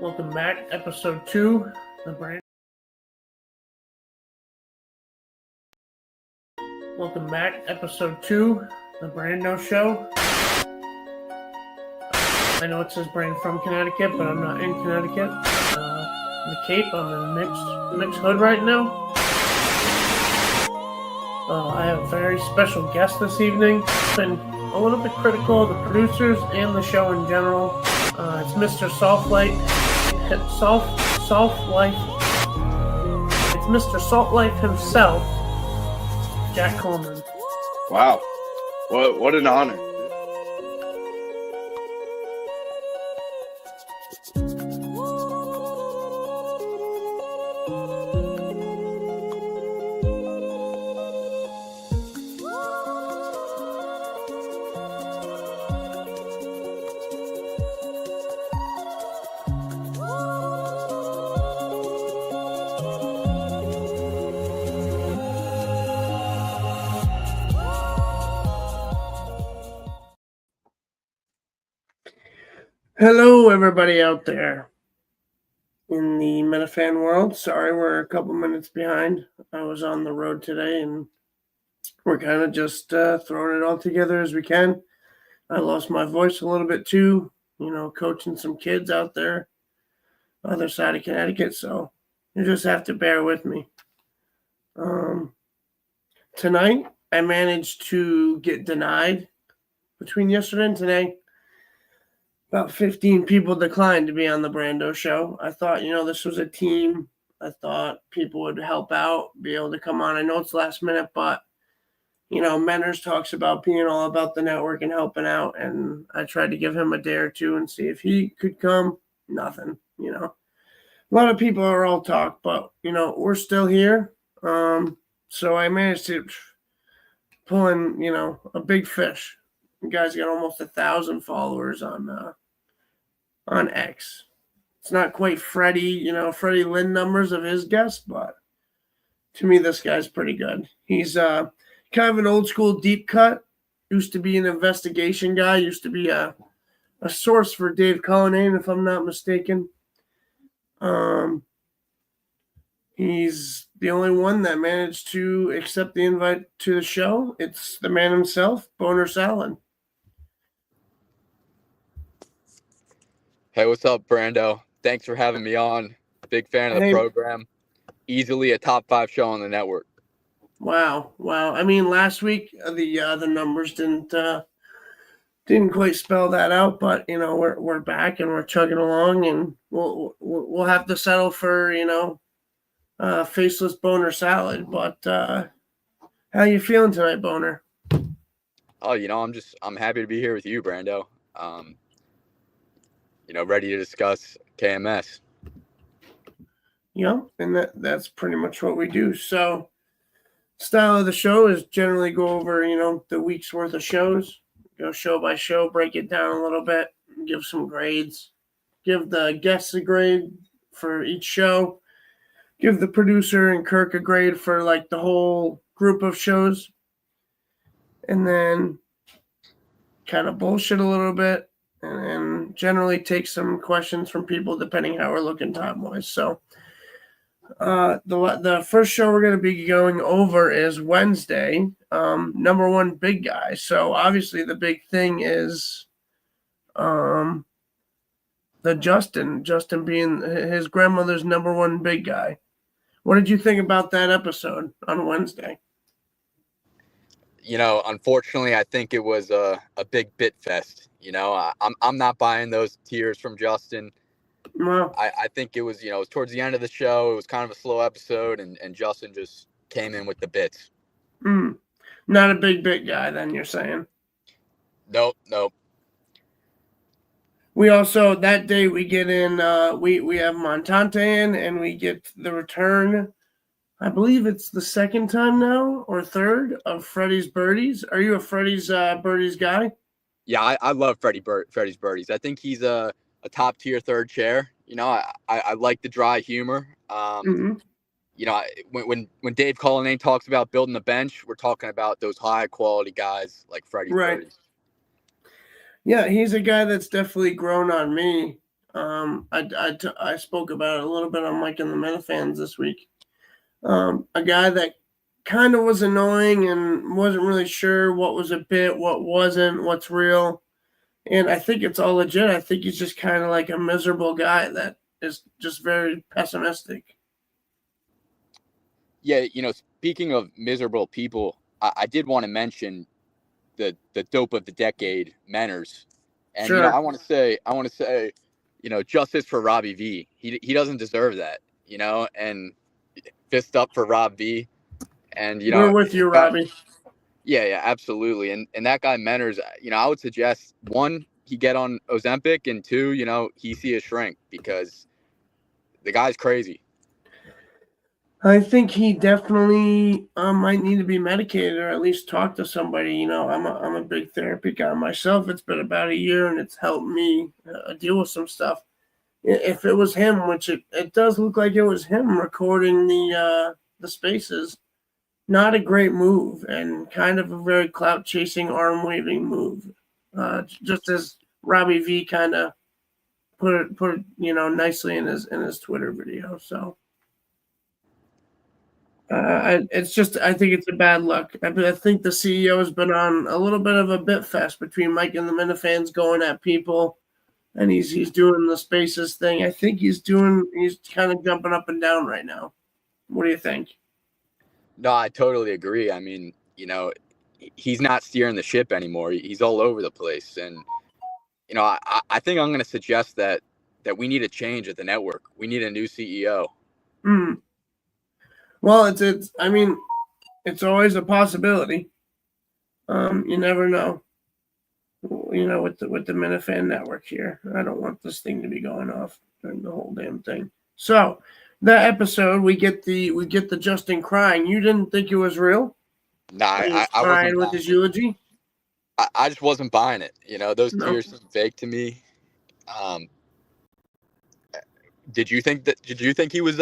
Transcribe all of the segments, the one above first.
Welcome back, episode 2, the Brando. Welcome back, episode 2, the Brando Show. I know it says Brand from Connecticut, but I'm not in Connecticut. The Cape, I'm in Nick's hood right now. I have a very special guest this evening. I've been a little bit critical of the producers and the show in general. It's Mr. Salt Life. It's Mr. Salt Life himself, Jack Coleman. Wow, what an honor. Hello, everybody out there in the Metafan world. Sorry, we're a couple minutes behind. I was on the road today, and we're kind of just throwing it all together as we can. I lost my voice a little bit too, coaching some kids out there, other side of Connecticut, so you just have to bear with me. Tonight, I managed to get denied between yesterday and today. About 15 people declined to be on the Brando show. I thought, this was a team. I thought people would help out, be able to come on. I know it's last minute, but, Menners talks about being all about the network and helping out. And I tried to give him a day or two and see if he could come. Nothing, A lot of people are all talk, but, we're still here. So I managed to pull in, a big fish. The guy's got almost 1,000 followers on X. It's not quite Freddie Lynn numbers of his guests, but to me, this guy's pretty good. He's kind of an old school deep cut. Used to be an investigation guy. Used to be a source for Dave Cullinane, if I'm not mistaken. He's the only one that managed to accept the invite to the show. It's the man himself, Boner Salad. Hey, what's up, Brando? Thanks for having me on. Big fan of the program. Easily a top 5 show on the network. Wow. I mean, last week the numbers didn't quite spell that out, but we're back and we're chugging along, and we'll have to settle for faceless Boner Salad. But how you feeling tonight, Boner? Oh, I'm happy to be here with you, Brando. Ready to discuss KMS. Yeah, and that's pretty much what we do. So, style of the show is generally go over, the week's worth of shows, go show by show, break it down a little bit, give some grades, give the guests a grade for each show, give the producer and Kirk a grade for like the whole group of shows, and then kind of bullshit a little bit. And generally take some questions from people depending how we're looking time-wise. So the first show we're going to be going over is Wednesday, number 1 big guy. So obviously the big thing is the Justin being his grandmother's number 1 big guy. What did you think about that episode on Wednesday? Unfortunately, I think it was a big bit fest. I'm not buying those tears from Justin. No. I think it was, it was towards the end of the show. It was kind of a slow episode, and Justin just came in with the bits. Not a big bit guy, then you're saying? Nope. We also, that day, we get in, we have Montante in, and we get the return. I believe it's the second time now, or third, of Freddie's Birdies. Are you a Freddie's Birdies guy? Yeah, I love Freddie's Birdies. I think he's a top tier third chair. I like the dry humor. When Dave Cullinane talks about building the bench, we're talking about those high quality guys like Freddie's Birdies. Yeah, he's a guy that's definitely grown on me. I spoke about it a little bit on Mike and the Metafans this week. A guy that kind of was annoying and wasn't really sure what was a bit, what wasn't, what's real. And I think it's all legit. I think he's just kind of like a miserable guy that is just very pessimistic. Yeah, speaking of miserable people, I did want to mention the dope of the decade, Menners, and Sure. I want to say, justice for Robbie V. He doesn't deserve that, and fist up for Rob V. And We're with you, Robbie. Yeah, absolutely. And that guy Menners, I would suggest one, he get on Ozempic, and two, he see a shrink because the guy's crazy. I think he definitely might need to be medicated or at least talk to somebody. I'm a big therapy guy myself. It's been about a year and it's helped me deal with some stuff. If it was him, which it does look like it was him recording the spaces, not a great move and kind of a very clout chasing, arm waving move. Just as Robbie V kind of put it nicely in his Twitter video. So. It's just, I think it's a bad luck. I think the CEO has been on a little bit of a bit fest between Mike and the Minifans going at people, and he's doing the spaces thing. I think he's kind of jumping up and down right now. What do you think? No, I totally agree. I mean, he's not steering the ship anymore. He's all over the place, and I think I'm going to suggest that we need a change at the network. We need a new CEO. Well, it's always a possibility. You never know. With the Minifan network here, I don't want this thing to be going off during the whole damn thing. So that episode, we get the Justin crying. You didn't think it was real? Nah, I wasn't with his eulogy. I just wasn't buying it. Those tears seem fake to me. Did you think he was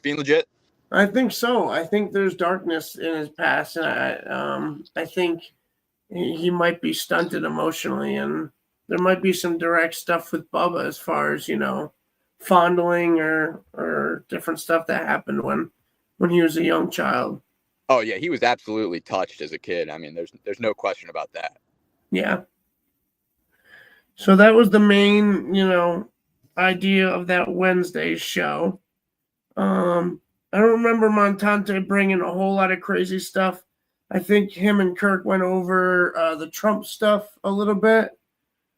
being legit? I think so. I think there's darkness in his past, and I think he might be stunted emotionally, and there might be some direct stuff with Bubba as far as fondling or different stuff that happened when he was a young child. Oh yeah, he was absolutely touched as a kid. I mean, there's no question about that. Yeah. So that was the main idea of that Wednesday show. I don't remember Montante bringing a whole lot of crazy stuff. I think him and Kirk went over the Trump stuff a little bit,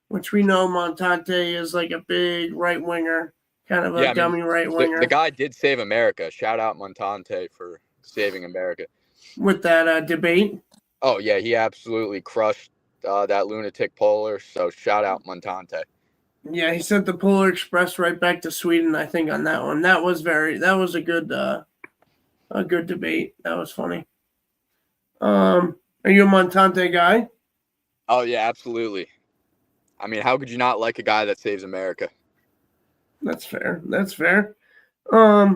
which we know Montante is like a big right winger, kind of a dummy right winger. The guy did save America. Shout out Montante for saving America. With that debate? Oh, yeah, he absolutely crushed that lunatic Polar, so shout out Montante. Yeah, he sent the Polar Express right back to Sweden, I think, on that one. That was a good debate. That was funny. Are you a Montante guy? Oh yeah, absolutely. I mean, how could you not like a guy that saves America? That's fair. I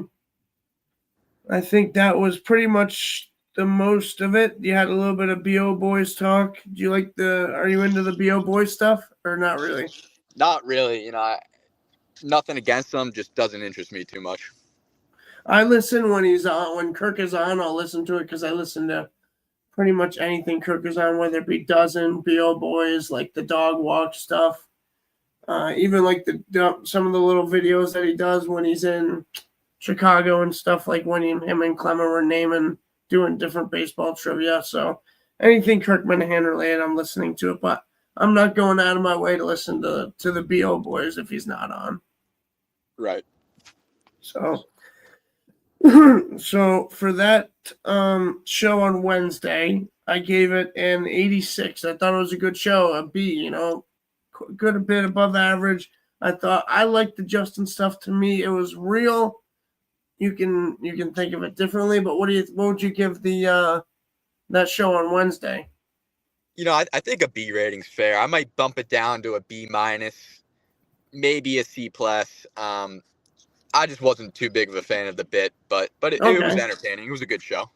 think that was pretty much the most of it. You had a little bit of BO Boys talk. Are you into the BO Boys stuff or not really? Not really. Nothing against them, just doesn't interest me too much. I listen when he's on. When Kirk is on, I'll listen to it because I listen to pretty much anything Kirk is on, whether it be Dozen, BO Boys, like the dog walk stuff. Even like some of the little videos that he does when he's in Chicago and stuff, like when him and Clemmer were doing different baseball trivia. So anything Kirk Minahan related, I'm listening to it, but I'm not going out of my way to listen to the BO Boys if he's not on. Right. So for that show on Wednesday, I gave it an 86. I thought it was a good show, a B, good a bit above average. I liked the Justin stuff. To me, it was real. You can think of it differently, but what would you give the that show on Wednesday? I think a B rating's fair. I might bump it down to a B minus, maybe a C plus. I just wasn't too big of a fan of the bit, but it was entertaining. It was a good show.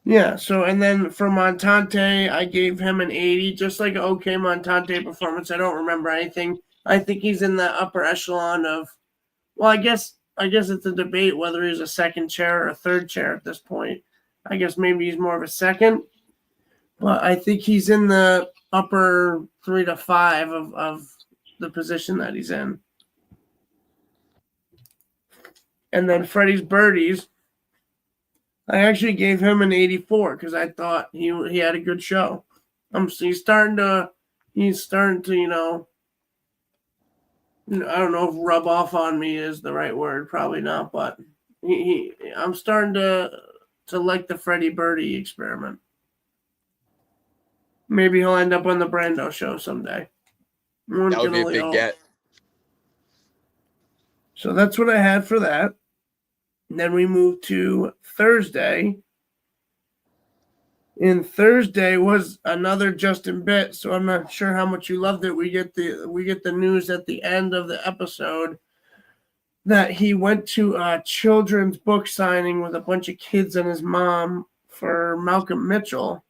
Yeah. So, and then for Montante, I gave him an 80, just like an okay Montante performance. I don't remember anything I think he's in the upper echelon of. Well, I guess it's a debate whether he's a second chair or a third chair at this point. I guess maybe he's more of a second, but I think he's in the upper 3 to 5 of the position that he's in. And then Freddie's Birdies, I actually gave him an 84 because I thought he had a good show. He's starting to I don't know if rub off on me is the right word, probably not, but I'm starting to like the Freddie Birdie experiment. Maybe he'll end up on the Brando show someday. That would be a big get. So that's what I had for that. And then we moved to Thursday. And Thursday was another Justin bit, so I'm not sure how much you loved it. We get the news at the end of the episode that he went to a children's book signing with a bunch of kids and his mom for Malcolm Mitchell,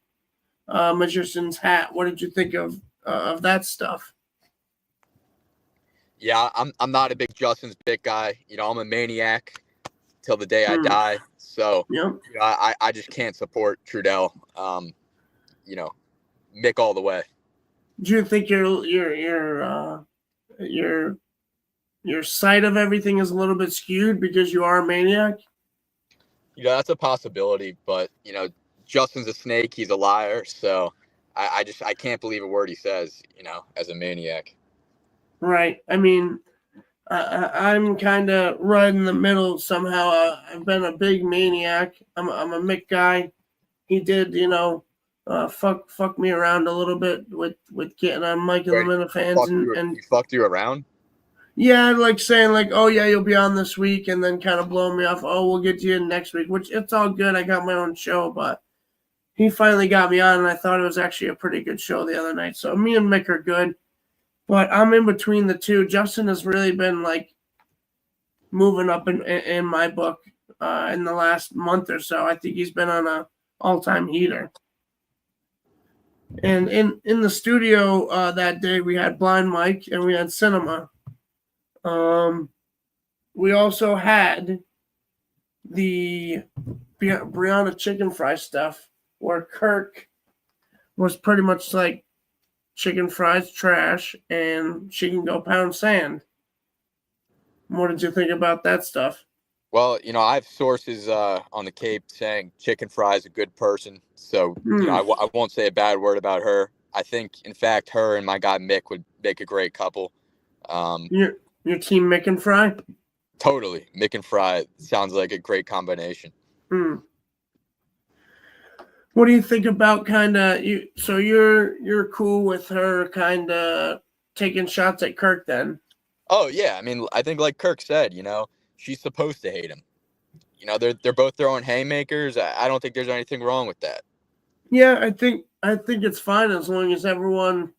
Magician's Hat. What did you think of that stuff? Yeah, I'm not a big Justin's bit guy. I'm a maniac till the day I die. So I just can't support Trudell. Mick all the way. Do you think your sight of everything is a little bit skewed because you are a maniac? That's a possibility, but Justin's a snake. He's a liar. So I can't believe a word he says. As a maniac. Right. I mean, I'm kind of right in the middle somehow. I've been a big maniac. I'm a Mick guy. He did, fuck me around a little bit with getting on Mike and the Minifans and he fucked you around. Yeah, like saying like, oh yeah, you'll be on this week, and then kind of blowing me off. Oh, we'll get you in next week, which it's all good. I got my own show, but he finally got me on, and I thought it was actually a pretty good show the other night. So me and Mick are good. But I'm in between the two. Justin has really been like moving up in my book in the last month or so. I think he's been on a all-time heater. And in the studio that day, we had Blind Mike and we had Cinema. We also had the Brianna chicken fry stuff where Kirk was pretty much like, chicken fries trash, and she can go pound sand. What did you think about that stuff? Well, I have sources on the Cape saying chicken fry is a good person, so I won't say a bad word about her. I think, in fact, her and my guy Mick would make a great couple. Your team Mick and Fry? Totally, Mick and Fry sounds like a great combination. What do you think about kind of you? So you're cool with her kind of taking shots at Kirk then? Oh yeah, I mean, I think like Kirk said, she's supposed to hate him. They're both throwing haymakers. I don't think there's anything wrong with that. Yeah, I think it's fine as long as everyone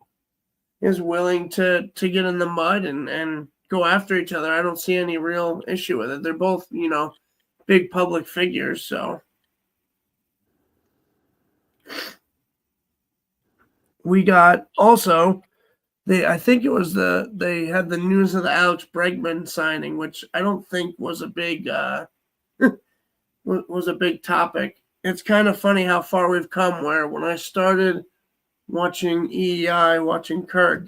is willing to get in the mud and go after each other. I don't see any real issue with it. They're both big public figures, so. We got also, I think it was they had the news of the Alex Bregman signing, which I don't think was a big was a big topic. It's kind of funny how far we've come. Where when I started watching EEI, watching Kirk,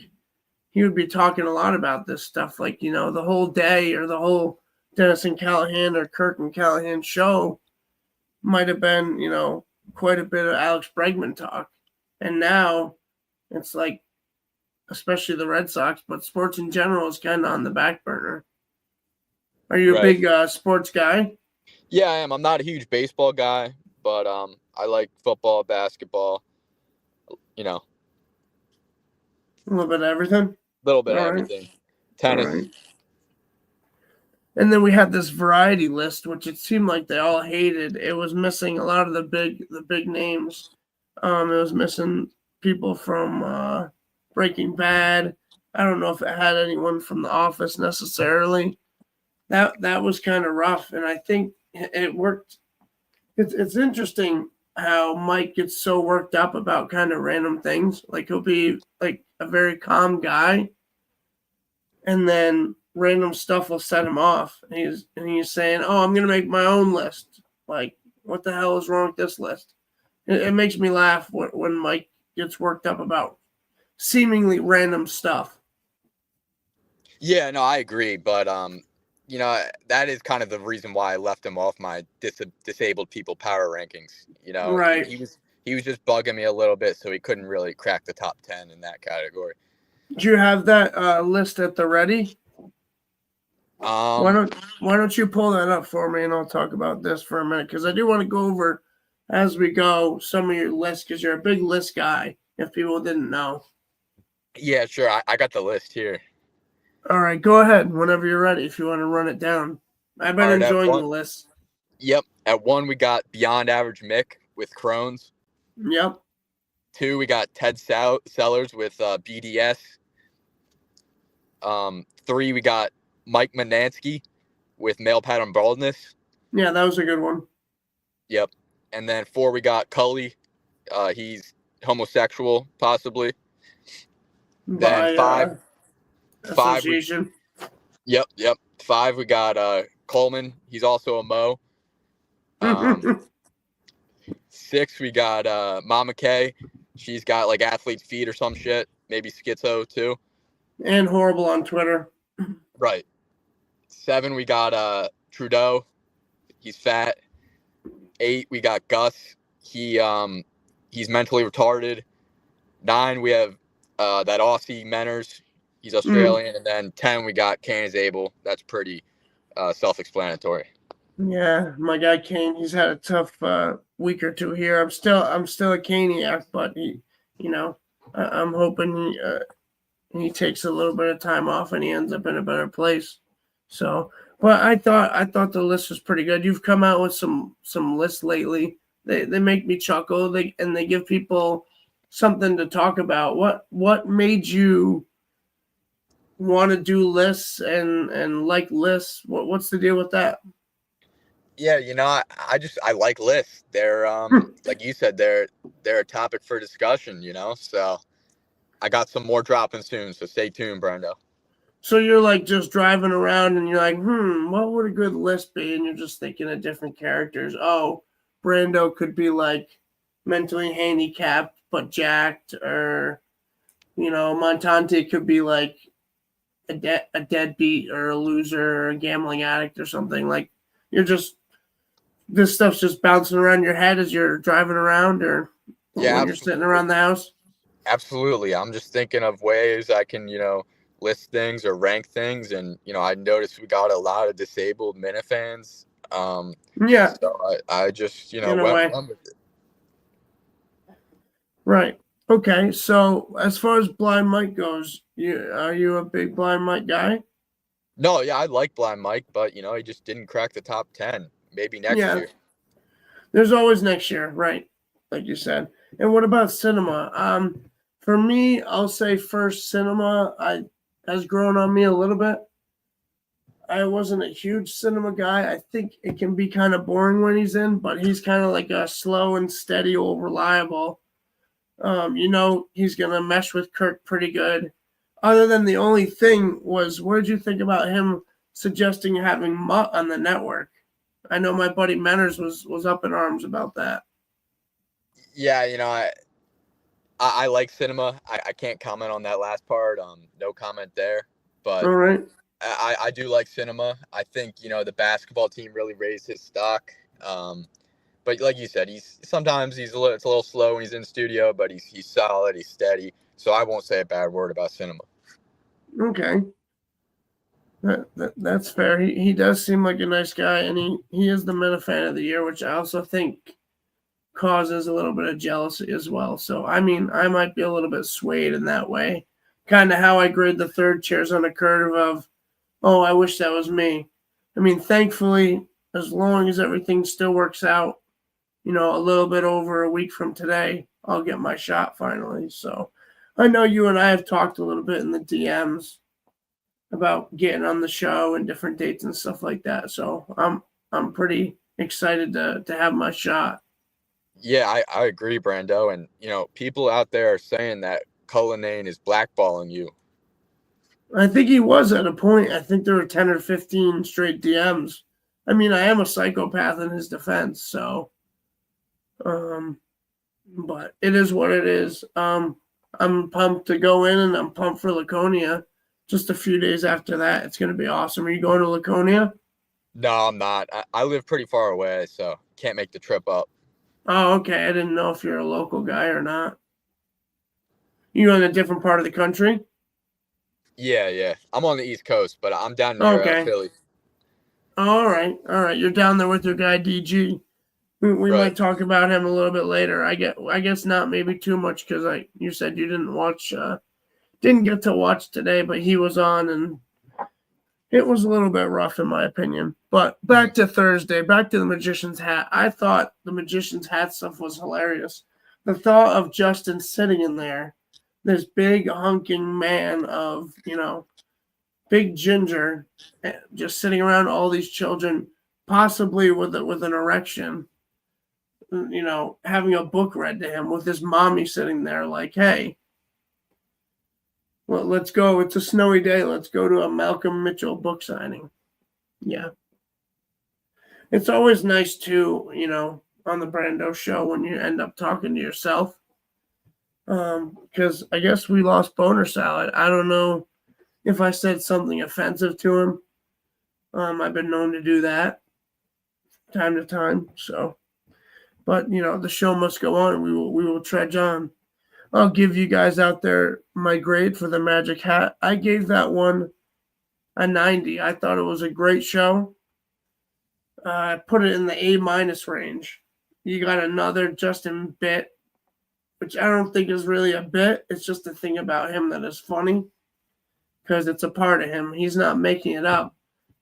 he would be talking a lot about this stuff, like the whole day or the whole Dennis and Callahan or Kirk and Callahan show might have been quite a bit of Alex Bregman talk, and now. It's like, especially the Red Sox, but sports in general is kind of on the back burner. Are you a big sports guy? Yeah, I am. I'm not a huge baseball guy, but I like football, basketball, A little bit of everything? A little bit of everything. Tennis. Right. And then we had this variety list, which it seemed like they all hated. It was missing a lot of the big names. It was missing people from Breaking Bad. I don't know if it had anyone from The Office necessarily. That was kind of rough, and I think it worked. It's interesting how Mike gets so worked up about kind of random things. Like he'll be like a very calm guy, and then random stuff will set him off. And he's saying, "Oh, I'm gonna make my own list." Like, what the hell is wrong with this list? It makes me laugh when Mike gets worked up about seemingly random stuff. Yeah, no, I agree, but that is kind of the reason why I left him off my disabled people power rankings. Right. He was just bugging me a little bit, so he couldn't really crack the top 10 in that category. Do you have that list at the ready? Why don't you pull that up for me, and I'll talk about this for a minute, because I do want to go over as we go some of your lists, because you're a big list guy. If people didn't know. Yeah, sure. I got the list here. All right, go ahead whenever you're ready. If you want to run it down, I've been All right, enjoying the list. Yep. At 1, we got Beyond Average Mick with Crohn's. Yep. 2, we got Ted Sellers with BDS. 3, we got Mike Manansky with male pattern baldness. Yeah, that was a good one. Yep. And then 4, we got Cully. He's homosexual, possibly. By, then 5 association. Yep. 5, we got Coleman. He's also a Mo. 6, we got Mama K. She's got like athlete's feet or some shit. Maybe schizo too. And horrible on Twitter. Right. 7, we got Trudeau. He's fat. 8, we got Gus. He's mentally retarded. 9, we have that Aussie Menners. He's Australian. And then 10, we got Kane is Abel. That's pretty self-explanatory. Yeah, my guy Kane, he's had a tough week or two here. I'm still a Caniac, but I'm hoping he takes a little bit of time off and he ends up in a better place. So, but I thought the list was pretty good. You've come out with some lists lately. They make me chuckle. They give people something to talk about. What made you want to do lists and like lists? What's the deal with that? Yeah, I like lists. They're like you said, they're a topic for discussion, So I got some more dropping soon, so stay tuned, Brando. So you're like just driving around and you're like, what would a good list be? And you're just thinking of different characters. Oh, Brando could be like mentally handicapped but jacked, or Montante could be like a deadbeat or a loser or a gambling addict or something. Like this stuff's just bouncing around your head as you're driving around or when you're sitting around the house. Absolutely. I'm just thinking of ways I can, list things or rank things. And, I noticed we got a lot of disabled minifans. Yeah. So I just, went with it. Right. Okay. So as far as Blind Mike goes, are you a big Blind Mike guy? No, yeah, I like Blind Mike, but, he just didn't crack the top 10. Maybe next year. There's always next year, right? Like you said. And what about cinema? For me, I'll say first, cinema has grown on me a little bit. I wasn't a huge cinema guy. I think it can be kind of boring when he's in, but he's kind of like a slow and steady, old reliable. He's going to mesh with Kirk pretty good. Other than the only thing was, what did you think about him suggesting having Mutt on the network? I know my buddy Menners was up in arms about that. Yeah, I like cinema. I can't comment on that last part. No comment there. But all right. I do like cinema. I think, the basketball team really raised his stock. But like you said, sometimes it's a little slow when he's in studio, but he's solid, he's steady. So I won't say a bad word about cinema. Okay. That's fair. He does seem like a nice guy, and he is the Minifan of the year, which I also think causes a little bit of jealousy as well. So, I mean, I might be a little bit swayed in that way. Kind of how I grade the third chairs on a curve of, oh, I wish that was me. I mean, thankfully, as long as everything still works out, a little bit over a week from today, I'll get my shot finally. So I know you and I have talked a little bit in the DMs about getting on the show and different dates and stuff like that. So I'm pretty excited to have my shot. Yeah, I agree, Brando. And, people out there are saying that Cullinane is blackballing you. I think he was at a point. I think there were 10 or 15 straight DMs. I mean, I am a psychopath in his defense, so but it is what it is. I'm pumped to go in, and I'm pumped for Laconia. Just a few days after that, it's going to be awesome. Are you going to Laconia? No, I'm not. I live pretty far away, so can't make the trip up. Oh, okay. I didn't know if you're a local guy or not. You in a different part of the country? Yeah. I'm on the East Coast, but I'm down near Okay. Philly. All right. You're down there with your guy DG. We Right. might talk about him a little bit later. I guess not maybe too much because you said you didn't get to watch today, but he was on and it was a little bit rough in my opinion. But back to Thursday, back to the Magician's Hat. I thought the Magician's Hat stuff was hilarious. The thought of Justin sitting in there, this big hunking man of, big ginger, just sitting around all these children, possibly with an erection, having a book read to him with his mommy sitting there like, hey, well, let's go. It's a snowy day. Let's go to a Malcolm Mitchell book signing. Yeah. It's always nice too, on the Brando show when you end up talking to yourself. Because I guess we lost Boner Salad. I don't know if I said something offensive to him. I've been known to do that time to time. So, but the show must go on. We will trudge on. I'll give you guys out there my grade for the Magic Hat. I gave that one a 90. I thought it was a great show. I put it in the A- range. You got another Justin bit, which I don't think is really a bit. It's just a thing about him that is funny because it's a part of him. He's not making it up.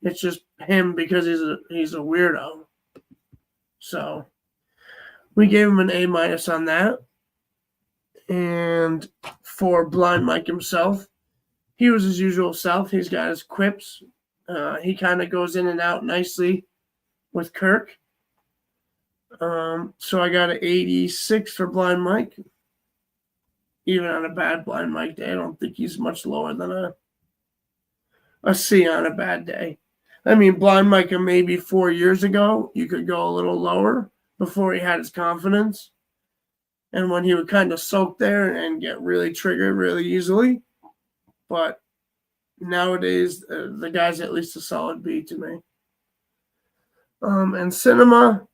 It's just him because he's a weirdo. So we gave him an A- on that. And for Blind Mike himself, he was his usual self. He's got his quips. He kind of goes in and out nicely with Kirk. So I got an 86 for Blind Mike. Even on a bad Blind Mike day, I don't think he's much lower than a C on a bad day. I mean, Blind Mike maybe 4 years ago, you could go a little lower before he had his confidence. And when he would kind of soak there and get really triggered really easily. But nowadays, the guy's at least a solid B to me. And Cinema,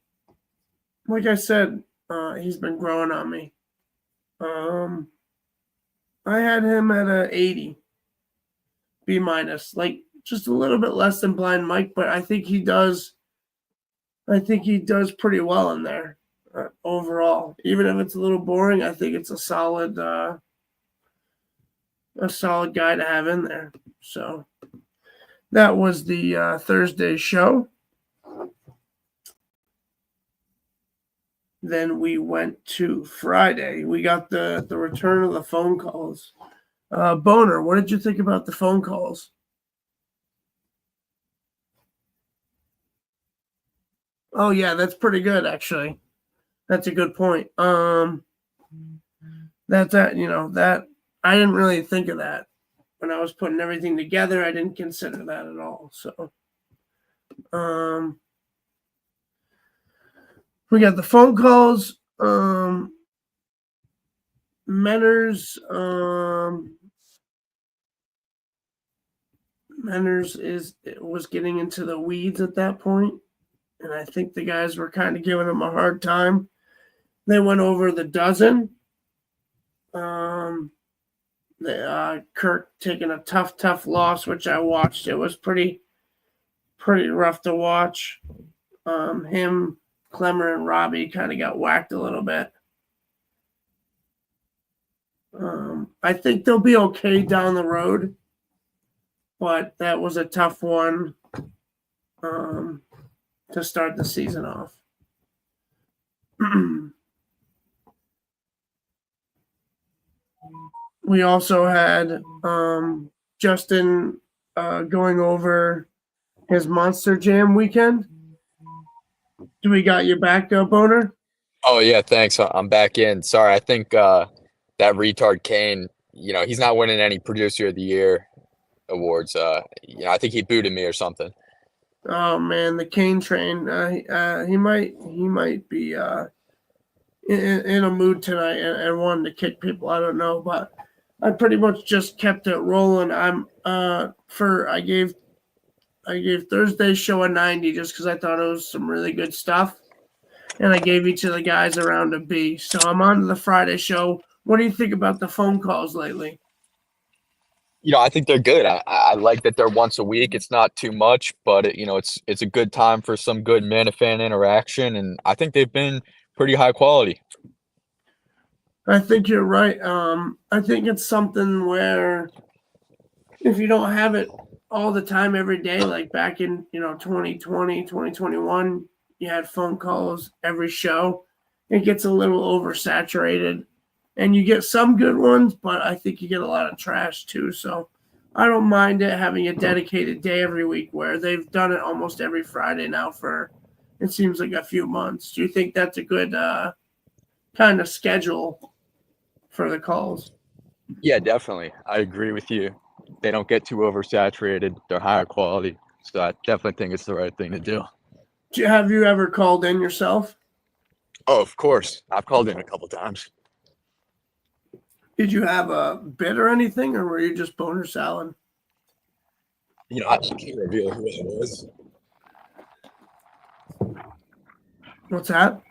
like I said, he's been growing on me. I had him at a 80, B-, like just a little bit less than Blind Mike, but I think he does pretty well in there overall. Even if it's a little boring, I think it's a solid guy to have in there. So that was the Thursday show. Then we went to Friday. We got the return of the phone calls. Boner, what did you think about the phone calls? Oh yeah, that's pretty good actually. That's a good point. That's that I didn't really think of that when I was putting everything together. I didn't consider that at all. So, we got the phone calls. Menners was getting into the weeds at that point, and I think the guys were kind of giving him a hard time. They went over the dozen. Kirk taking a tough loss, which I watched. It was pretty rough to watch. Him, Clemmer, and Robbie kind of got whacked a little bit. I think they'll be okay down the road, but that was a tough one to start the season off. We also had Justin going over his Monster Jam weekend. Do we got you back, Boner? Oh yeah, thanks. I'm back in. Sorry, I think that retard Kane. He's not winning any Producer of the Year awards. I think he booted me or something. Oh man, the Kane train. He might be in a mood tonight and wanting to kick people. I don't know, but I pretty much just kept it rolling. I gave Thursday's show a 90 just because I thought it was some really good stuff, and I gave each of the guys around a B. So I'm on to the Friday show. What do you think about the phone calls lately? I think they're good. I like that they're once a week. It's not too much, but it's a good time for some good man to fan interaction, and I think they've been pretty high quality. I think you're right. I think it's something where if you don't have it all the time every day, like back in 2020, 2021, you had phone calls every show. It gets a little oversaturated, and you get some good ones, but I think you get a lot of trash too. So I don't mind it having a dedicated day every week where they've done it almost every Friday now for it seems like a few months. Do you think that's a good kind of schedule for the calls? Yeah, definitely. I agree with you. They don't get too oversaturated. They're higher quality. So I definitely think it's the right thing to do. Have you ever called in yourself? Oh, of course. I've called in a couple times. Did you have a bid or anything, or were you just boner salad? I can't reveal who it was. What's that?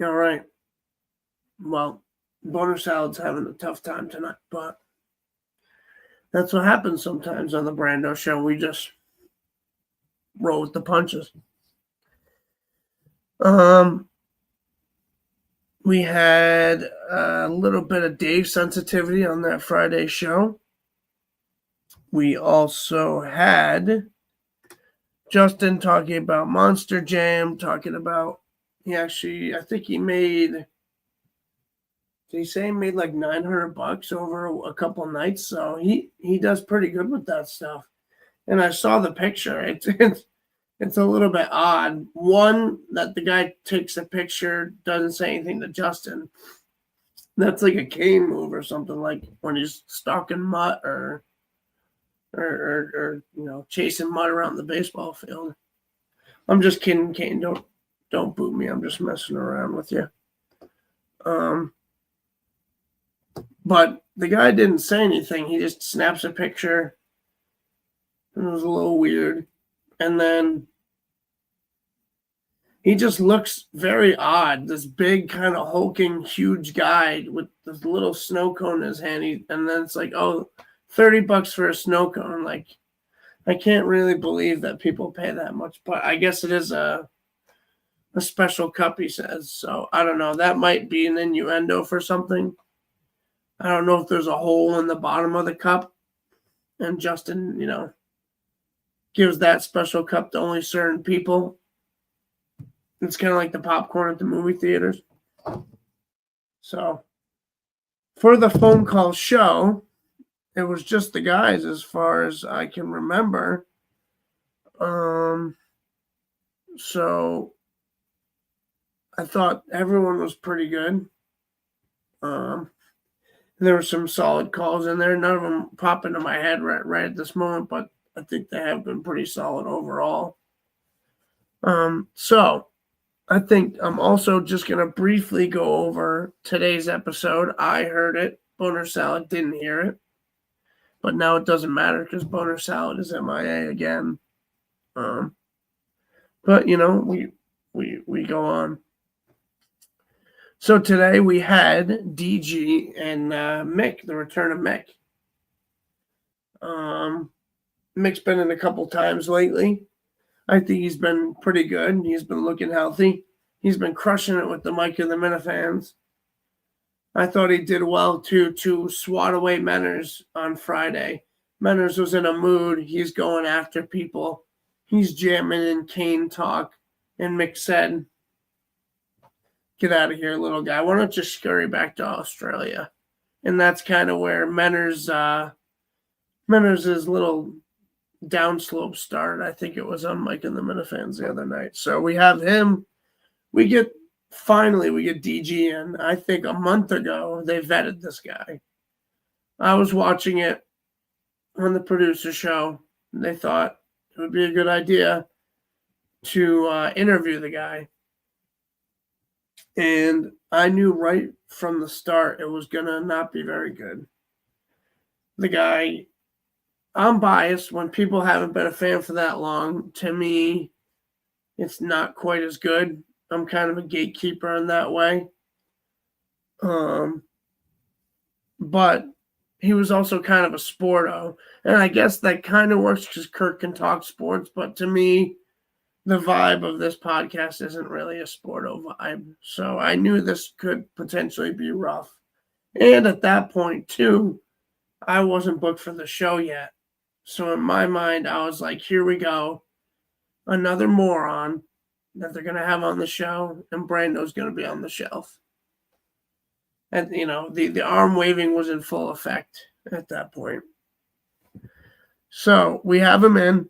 All right. Well, boner salad's having a tough time tonight, but that's what happens sometimes on the Brando show. We just roll with the punches. We had a little bit of Dave sensitivity on that Friday show. We also had Justin talking about Monster Jam, talking about I think he made, did he say he made like $900 over a couple nights? So he does pretty good with that stuff. And I saw the picture. It's a little bit odd. One, that the guy takes a picture, doesn't say anything to Justin. That's like a Kane move or something, like when he's stalking Mutt or chasing Mutt around the baseball field. I'm just kidding, Kane. Don't boot me. I'm just messing around with you. But the guy didn't say anything. He just snaps a picture. It was a little weird. And then he just looks very odd. This big, kind of hulking, huge guy with this little snow cone in his hand. And then it's like, oh, $30 for a snow cone. Like, I can't really believe that people pay that much. But I guess it is a special cup, he says. So I don't know. That might be an innuendo for something. I don't know if there's a hole in the bottom of the cup. And Justin, gives that special cup to only certain people. It's kind of like the popcorn at the movie theaters. So for the phone call show, it was just the guys as far as I can remember. So I thought everyone was pretty good. There were some solid calls in there. None of them pop into my head right at this moment, but I think they have been pretty solid overall. So I think I'm also just going to briefly go over today's episode. I heard it. Boner Salad didn't hear it. But now it doesn't matter because Boner Salad is MIA again. But, we go on. So today we had DG and Mick, the return of Mick. Mick's been in a couple times lately. I think he's been pretty good. He's been looking healthy. He's been crushing it with the Mike and the Minifans. I thought he did well, too, to swat away Menners on Friday. Menners was in a mood. He's going after people. He's jamming in Kane talk. And Mick said, "Get out of here, little guy. Why don't you scurry back to Australia?" And that's kind of where Menners' little downslope started. I think it was on Mike and the Minifans the other night. So we have him. We get DG in. I think a month ago they vetted this guy. I was watching it on the producer show. And they thought it would be a good idea to interview the guy. And I knew right from the start it was going to not be very good. The guy, I'm biased. When people haven't been a fan for that long, to me, it's not quite as good. I'm kind of a gatekeeper in that way. But he was also kind of a sporto. And I guess that kind of works because Kirk can talk sports. But to me, the vibe of this podcast isn't really a sporto vibe. So I knew this could potentially be rough. And at that point, too, I wasn't booked for the show yet. So in my mind, I was like, here we go. Another moron that they're going to have on the show, and Brando's going to be on the shelf. And, the arm waving was in full effect at that point. So we have him in.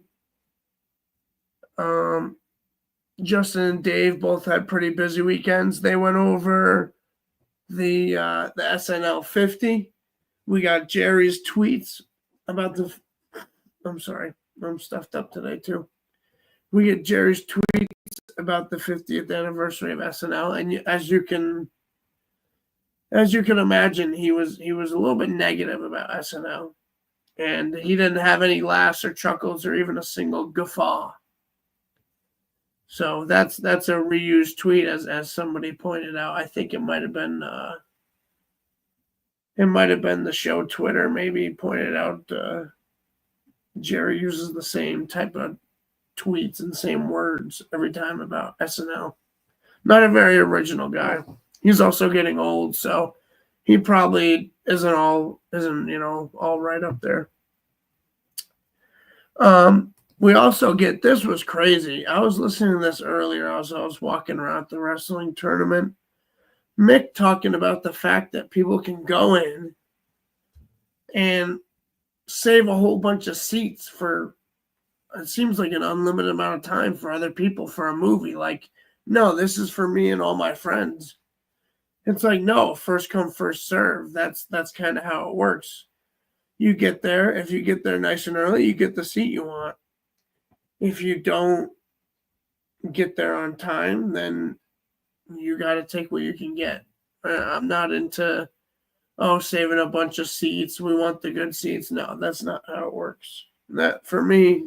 Justin and Dave both had pretty busy weekends. They went over the SNL 50. We got Jerry's tweets about the. I'm sorry, I'm stuffed up today too. We get Jerry's tweets about the 50th anniversary of SNL, and as you can imagine, he was a little bit negative about SNL, and he didn't have any laughs or chuckles or even a single guffaw. So that's a reused tweet, as somebody pointed out. I think it might have been the show Twitter maybe pointed out. Jerry uses the same type of tweets and same words every time about SNL. Not a very original guy. He's also getting old, so he probably isn't all right up there. We also get, this was crazy. I was listening to this earlier as I was walking around the wrestling tournament. Mick talking about the fact that people can go in and save a whole bunch of seats for, it seems like an unlimited amount of time for other people for a movie. Like, no, this is for me and all my friends. It's like, no, first come, first serve. That's kind of how it works. You get there. If you get there nice and early, you get the seat you want. If you don't get there on time, then you got to take what you can get. I'm not into, saving a bunch of seats. We want the good seats. No, that's not how it works. That, for me,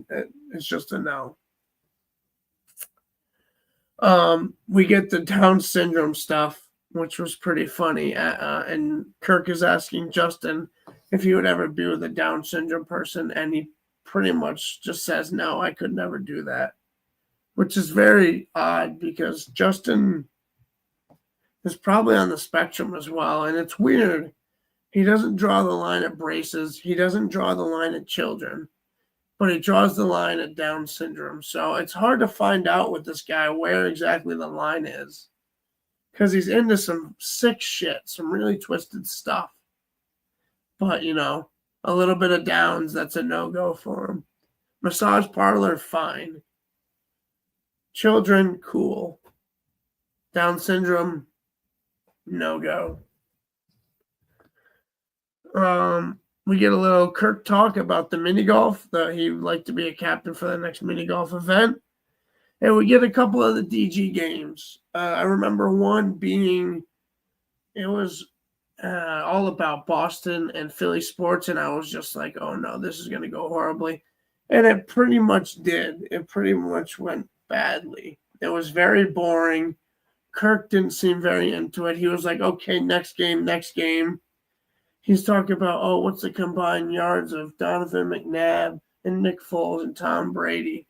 it's just a no. We get the Down syndrome stuff, which was pretty funny. And Kirk is asking Justin if he would ever be with a Down syndrome person, and he pretty much just says, no, I could never do that, which is very odd because Justin is probably on the spectrum as well. And it's weird. He doesn't draw the line at braces. He doesn't draw the line at children, but he draws the line at Down syndrome. So it's hard to find out with this guy where exactly the line is, because he's into some sick shit, some really twisted stuff. But, a little bit of Downs, that's a no-go for him. Massage parlor, fine. Children, cool. Down syndrome, no-go. We get a little Kirk talk about the mini golf, that he would like to be a captain for the next mini golf event. And we get a couple of the DG games. I remember one being, it was all about Boston and Philly sports, and I was just like, oh no, this is going to go horribly. And it pretty much did. It pretty much went badly. It was very boring. Kirk didn't seem very into it. He was like, okay, next game. He's talking about, what's the combined yards of Donovan McNabb and Nick Foles and Tom Brady.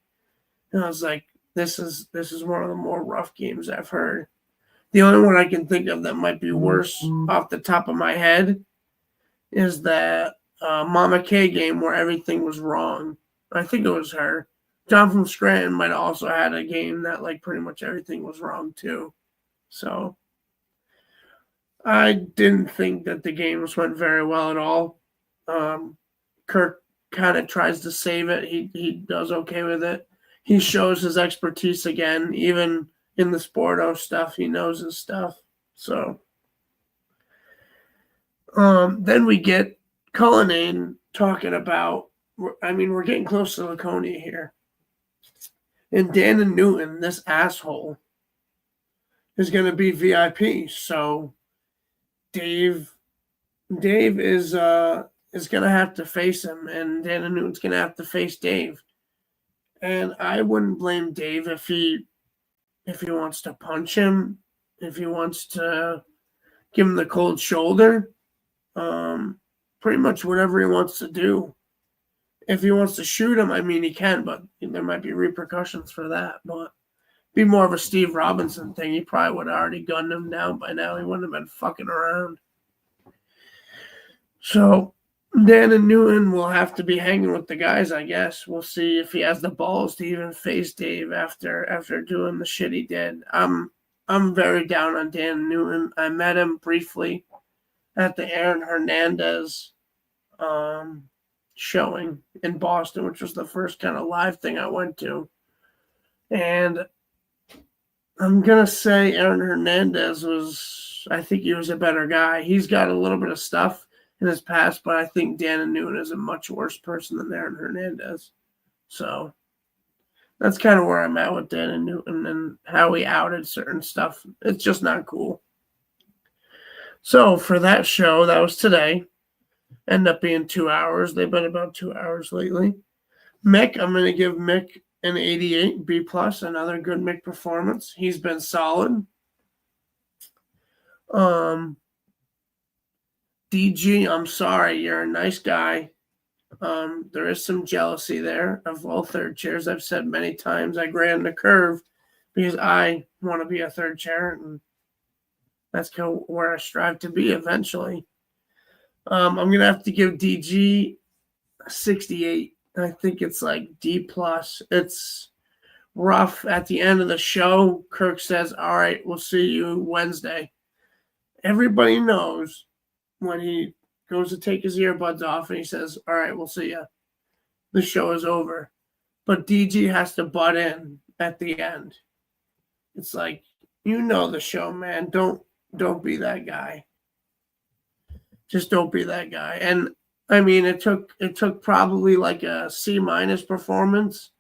And I was like, this is one of the more rough games I've heard. The only one I can think of that might be worse off the top of my head is that Mama K game where everything was wrong. I think it was her. John from Scranton might have also had a game that like pretty much everything was wrong too. So I didn't think that the games went very well at all. Kirk kind of tries to save it. He does okay with it. He shows his expertise again, even in the Sporto stuff. He knows his stuff. So then we get Cullinane talking about, we're getting close to Laconia here. And Dan and Newton, this asshole, is going to be VIP. So Dave is going to have to face him, and Dan and Newton's going to have to face Dave. And I wouldn't blame Dave if he wants to punch him, if he wants to give him the cold shoulder, pretty much whatever he wants to do. If he wants to shoot him, he can, but there might be repercussions for that. But be more of a Steve Robinson thing. He probably would have already gunned him down by now. He wouldn't have been fucking around. So Dan and Newton will have to be hanging with the guys, I guess. We'll see if he has the balls to even face Dave after doing the shit he did. I'm very down on Dan Newton. I met him briefly at the Aaron Hernandez showing in Boston, which was the first kind of live thing I went to. And I'm going to say Aaron Hernandez I think he was a better guy. He's got a little bit of stuff in his past, but I think Dan Newton is a much worse person than Aaron Hernandez. So that's kind of where I'm at with Dan Newton and how he outed certain stuff. It's just not cool. So for that show, that was today. Ended up being 2 hours. They've been about 2 hours lately. Mick, I'm going to give Mick an 88, B+, another good Mick performance. He's been solid. DG, I'm sorry, you're a nice guy. There is some jealousy there of all third chairs. I've said many times I ran the curve because I want to be a third chair, and that's where I strive to be eventually. I'm going to have to give DG 68. I think it's like D+. It's rough. At the end of the show, Kirk says, all right, we'll see you Wednesday. Everybody knows when he goes to take his earbuds off and he says, all right, we'll see you. The show is over. But DG has to butt in at the end. It's like, the show, man. Don't be that guy. Just don't be that guy. And it took probably like a C- performance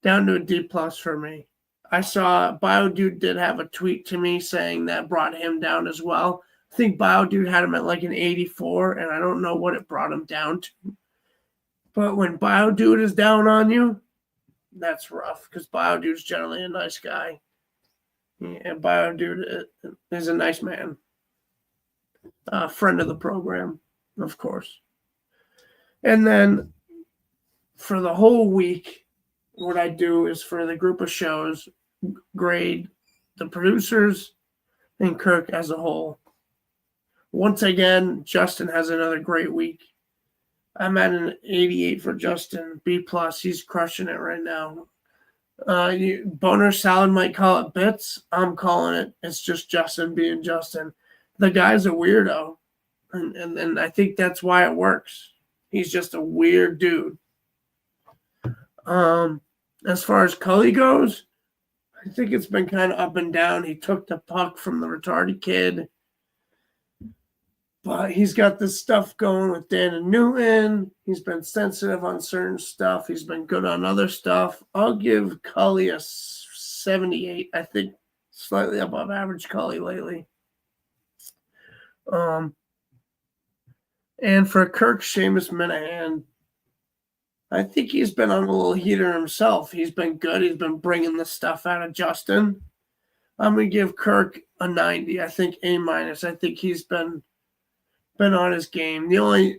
down to a D+ for me. I saw BioDude did have a tweet to me saying that brought him down as well. I think BioDude had him at like an 84, and I don't know what it brought him down to. But when BioDude is down on you, that's rough because BioDude's generally a nice guy. And BioDude is a nice man. Friend of the program, of course. And then for the whole week, what I do is for the group of shows, grade the producers and Kirk as a whole. Once again, Justin has another great week. I'm at an 88 for Justin, B+. He's crushing it right now. Boner Salad might call it bits. I'm calling it. It's just Justin being Justin. The guy's a weirdo, and I think that's why it works. He's just a weird dude. As far as Cully goes, I think it's been kind of up and down. He took the puck from the retarded kid. But he's got this stuff going with Dan and Newton. He's been sensitive on certain stuff. He's been good on other stuff. I'll give Cully a 78. I think slightly above average Cully lately. And for Kirk Seamus Minahan, I think he's been on a little heater himself. He's been good. He's been bringing the stuff out of Justin. I'm going to give Kirk a 90. I think A-. I think he's been on his game. The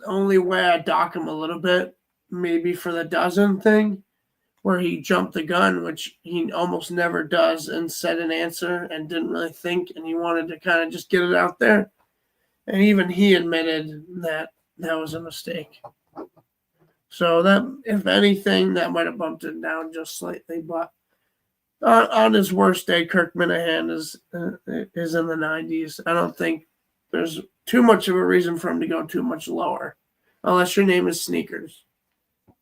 only way I dock him a little bit, maybe for the dozen thing, where he jumped the gun, which he almost never does, and said an answer and didn't really think, and he wanted to kind of just get it out there. And even he admitted that was a mistake. So that, if anything, that might have bumped it down just slightly. But on his worst day, Kirk Minahan is in the 90s. I don't think there's too much of a reason for him to go too much lower, unless your name is Sneakers.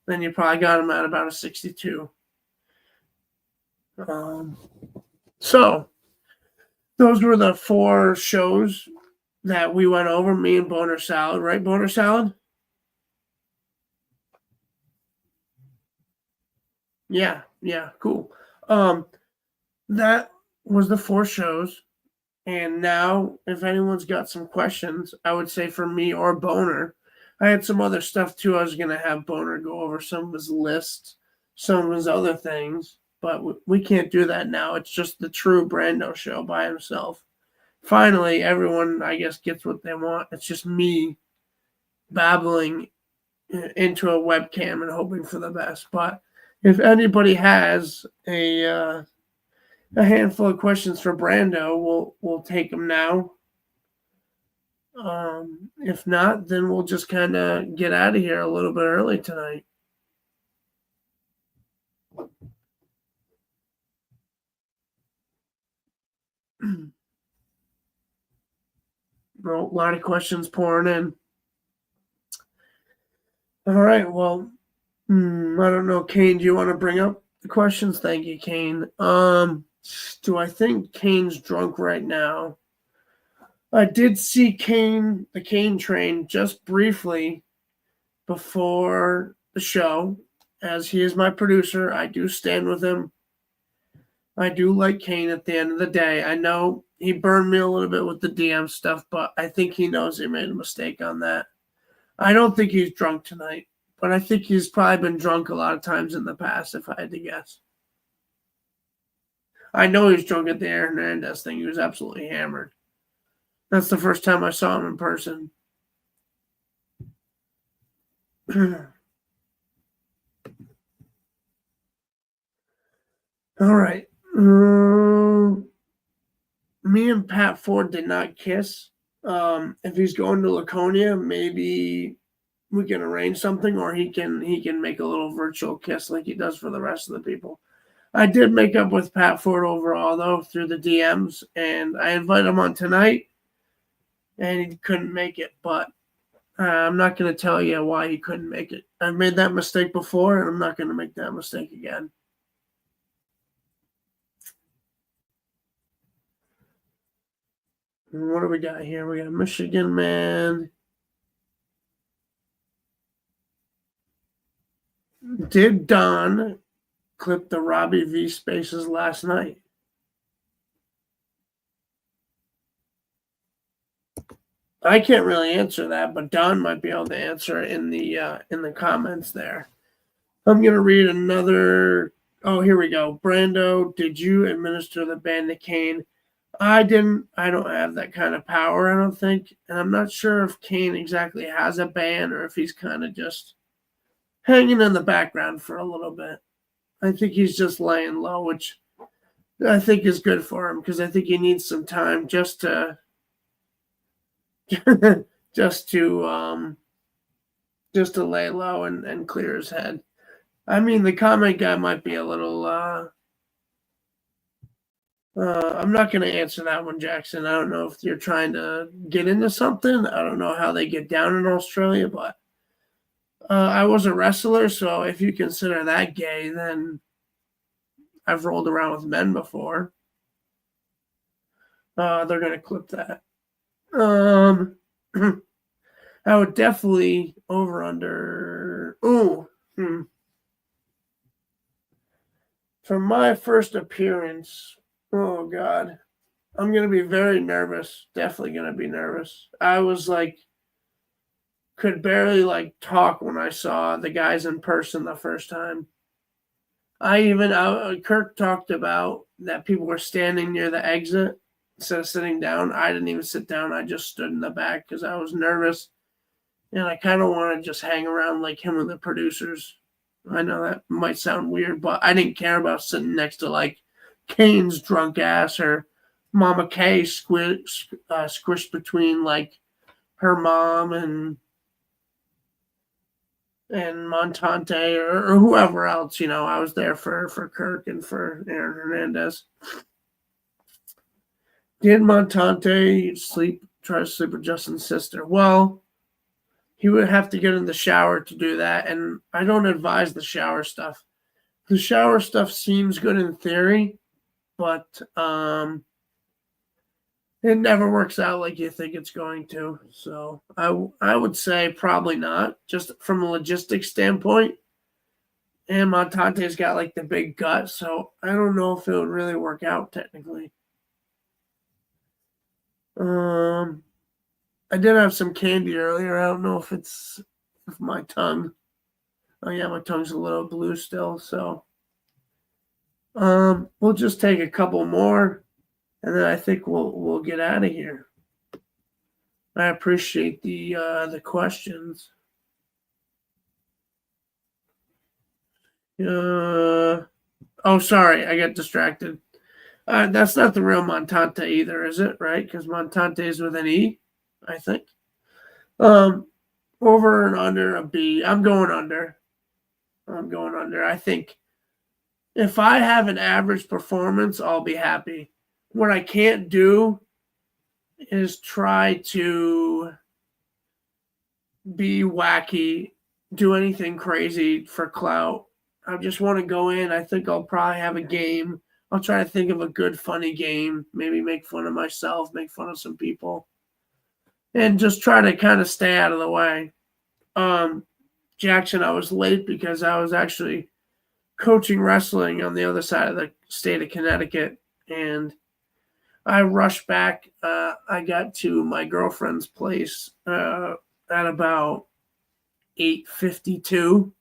Then you probably got him at about a 62. So those were the 4 shows that we went over, me and Boner Salad, right, Boner Salad? Yeah, cool. That was the 4 shows, and now if anyone's got some questions, I would say for me or Boner, I had some other stuff too. I was gonna have Boner go over some of his lists, some of his other things, but we can't do that now. It's just the true Brando show by himself. Finally, everyone, I guess, gets what they want. It's just me babbling into a webcam and hoping for the best. But if anybody has a handful of questions for Brando, we'll take them now. If not, then we'll just kind of get out of here a little bit early tonight. Well, a lot of questions pouring in. All right. Well, I don't know, Kane. Do you want to bring up the questions? Thank you, Kane. Do I think Kane's drunk right now? I did see the Kane train, just briefly before the show, as he is my producer. I do stand with him. I do like Kane at the end of the day. I know he burned me a little bit with the DM stuff, but I think he knows he made a mistake on that. I don't think he's drunk tonight, but I think he's probably been drunk a lot of times in the past, if I had to guess. I know he was drunk at the Aaron Hernandez thing. He was absolutely hammered. That's the first time I saw him in person. All right. Me and Pat Ford did not kiss. If he's going to Laconia, maybe we can arrange something, or he can make a little virtual kiss like he does for the rest of the people. I did make up with Pat Ford overall, though, through the DMs, and I invited him on tonight, and he couldn't make it. But I'm not going to tell you why he couldn't make it. I've made that mistake before, and I'm not going to make that mistake again. What do we got here? We got Michigan Man. Did Don clip the Robbie V spaces last night? I can't really answer that, but Don might be able to answer it in the comments there. I'm gonna read another. Oh, here we go. Brando, did you administer the Bandicane? I didn't. I don't have that kind of power, I don't think. And I'm not sure if Kane exactly has a ban or if he's kind of just hanging in the background for a little bit. I think he's just laying low, which I think is good for him because I think he needs some time just to lay low and clear his head. I mean, the comment guy might be a little. I'm not going to answer that one, Jackson. I don't know if you're trying to get into something. I don't know how they get down in Australia, but I was a wrestler, so if you consider that gay, then I've rolled around with men before. They're going to clip that. I would definitely over under. For my first appearance, oh God, I'm going to be very nervous. Definitely going to be nervous. I was could barely talk when I saw the guys in person the first time. Kirk talked about that people were standing near the exit instead of sitting down. I didn't even sit down. I just stood in the back because I was nervous. And I kind of want to just hang around like him and the producers. I know that might sound weird, but I didn't care about sitting next to Kane's drunk ass or Mama Kay squished between her mom and Montante or whoever else. I was there for Kirk and for Aaron Hernandez. Did Montante try to sleep with Justin's sister? Well, he would have to get in the shower to do that, and I don't advise the shower stuff. The shower stuff seems good in theory, but it never works out like you think it's going to. So I would say probably not, just from a logistics standpoint. And Montante's got like the big gut, so I don't know if it would really work out technically. I did have some candy earlier. I don't know if it's if my tongue. Oh yeah, my tongue's a little blue still. So we'll just take a couple more, and then I think we'll get out of here. I appreciate the questions. Oh, sorry, I got distracted. That's not the real Montante either, is it? Right? Because Montante is with an E, I think. Over and under a B. I'm going under. I think if I have an average performance, I'll be happy. What I can't do is try to be wacky, do anything crazy for clout. I just want to go in. I think I'll probably have a game. I'll try to think of a good, funny game. Maybe make fun of myself, make fun of some people, and just try to kind of stay out of the way. Jackson, I was late because I was actually coaching wrestling on the other side of the state of Connecticut, and I rushed back. I got to my girlfriend's place at about 8:52.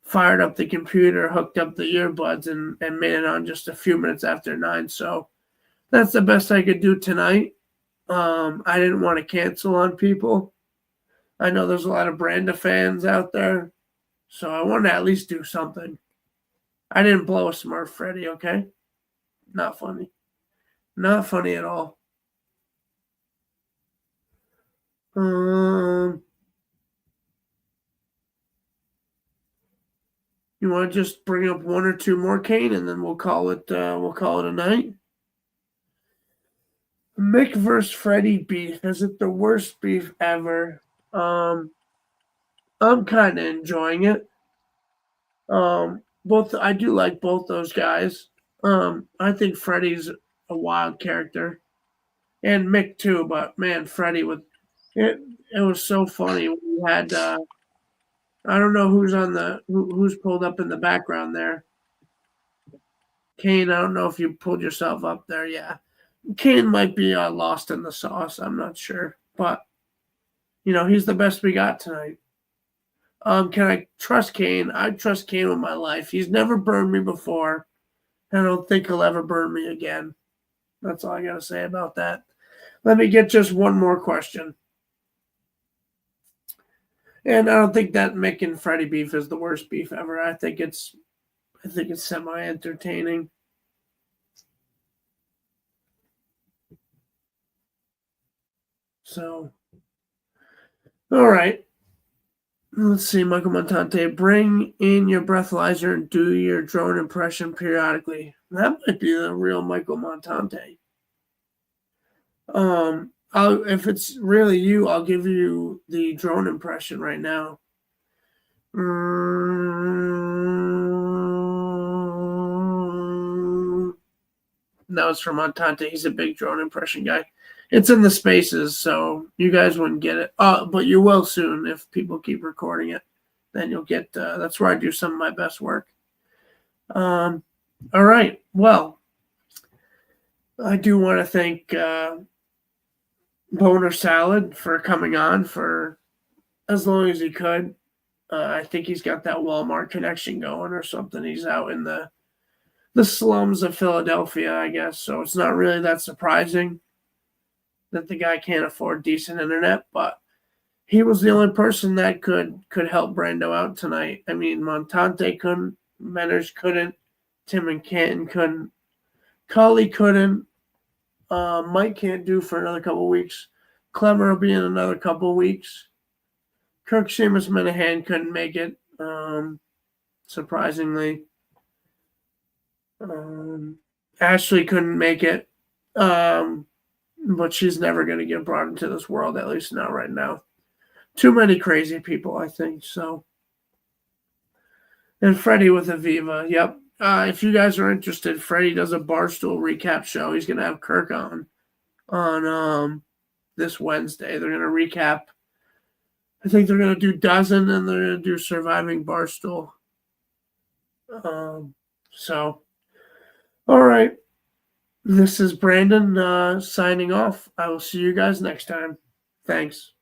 Fired up the computer, hooked up the earbuds, and made it on just a few minutes after 9. So that's the best I could do tonight. I didn't want to cancel on people. I know there's a lot of Brando fans out there, so I wanted to at least do something. I didn't blow a Smurf, Freddie, okay? Not funny. Not funny at all. You want to just bring up one or two more, Kane, and then we'll call it a night? Mick versus Freddie beef. Is it the worst beef ever? I'm kind of enjoying it. I do like both those guys. I think Freddie's a wild character, and Mick too. But man, Freddie with it. It was so funny. We had I don't know who's pulled up in the background there. Kane, I don't know if you pulled yourself up there. Yeah, Kane might be lost in the sauce. I'm not sure, but he's the best we got tonight. Can I trust Kane? I trust Kane with my life. He's never burned me before. I don't think he'll ever burn me again. That's all I got to say about that. Let me get just one more question. And I don't think that Mick and Freddie beef is the worst beef ever. I think it's semi-entertaining. So, all right. Let's see, Michael Montante. Bring in your breathalyzer and do your drone impression periodically. That might be the real Michael Montante. If it's really you, I'll give you the drone impression right now. That was from Montante. He's a big drone impression guy. It's in the spaces, so you guys wouldn't get it. But you will soon if people keep recording it. Then you'll get. That's where I do some of my best work. All right. Well, I do want to thank Boner Salad for coming on for as long as he could. I think he's got that Walmart connection going or something. He's out in the slums of Philadelphia, I guess. So it's not really that surprising that the guy can't afford decent internet, but he was the only person that could help Brando out tonight. I mean, Montante couldn't, Menners couldn't, Tim and Canton couldn't, Cully couldn't, Mike can't do for another couple weeks. Clemmer will be in another couple weeks. Kirk Seamus Minahan couldn't make it, surprisingly. Ashley couldn't make it, but she's never going to get brought into this world, at least not right now. Too many crazy people, I think. So, and Freddie with Aviva. Yep. If you guys are interested, Freddie does a Barstool recap show. He's going to have Kirk on. on this Wednesday. They're gonna recap. I think they're gonna do Dozen and they're gonna do Surviving Barstool. So all right. This is Brandon signing off. I will see you guys next time. Thanks.